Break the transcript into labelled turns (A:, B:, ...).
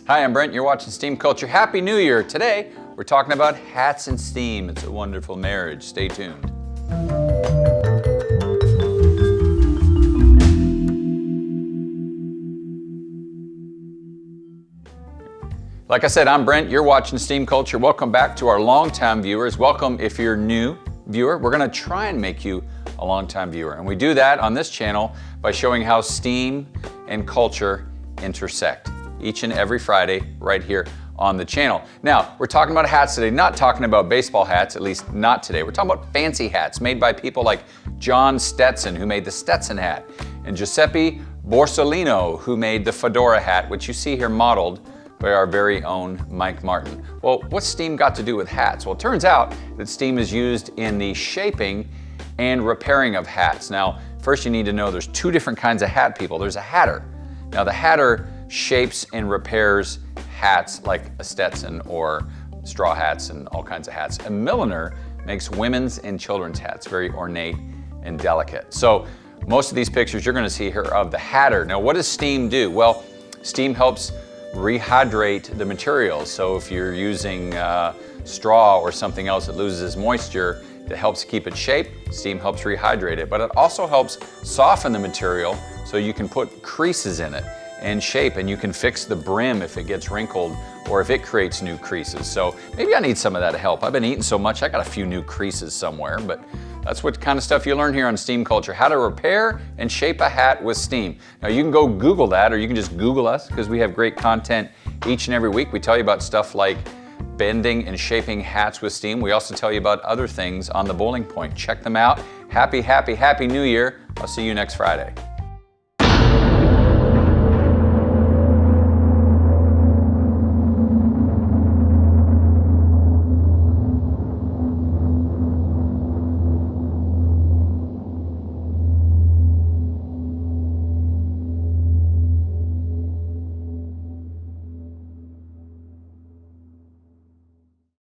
A: Hi, I'm Brent. You're watching Steam Culture. Happy New Year. Today, we're talking about hats and steam. It's a wonderful marriage. Stay tuned. Like I said, I'm Brent. You're watching Steam Culture. Welcome back to our longtime viewers. Welcome if you're new viewer. We're going to try and make you a longtime viewer. And we do that on this channel by showing how steam and culture intersect each and every Friday right here on the channel. Now, we're talking about hats today, not talking about baseball hats, at least not today. We're talking about fancy hats made by people like John Stetson, who made the Stetson hat, and Giuseppe Borsalino, who made the fedora hat, which you see here modeled by our very own Mike Martin. Well, what's steam got to do with hats? Well, it turns out that steam is used in the shaping and repairing of hats. Now, first you need to know there's two different kinds of hat people. There's a hatter. Now, the hatter shapes and repairs hats like a Stetson or straw hats and all kinds of hats. A milliner makes women's and children's hats, very ornate and delicate. So most of these pictures you're going to see here of the hatter. Now, what does steam do? Well, steam helps rehydrate the materials. So if you're using straw or something else that loses moisture, it helps keep its shape. Steam helps rehydrate it, but it also helps soften the material so you can put creases in it and shape, and you can fix the brim if it gets wrinkled or if it creates new creases. So maybe I need some of that help. I've been eating so much, I got a few new creases somewhere, but that's what kind of stuff you learn here on Steam Culture, how to repair and shape a hat with steam. Now you can go Google that, or you can just Google us, because we have great content each and every week. We tell you about stuff like bending and shaping hats with steam. We also tell you about other things on the Bowling Point. Check them out. Happy New Year. I'll see you next Friday.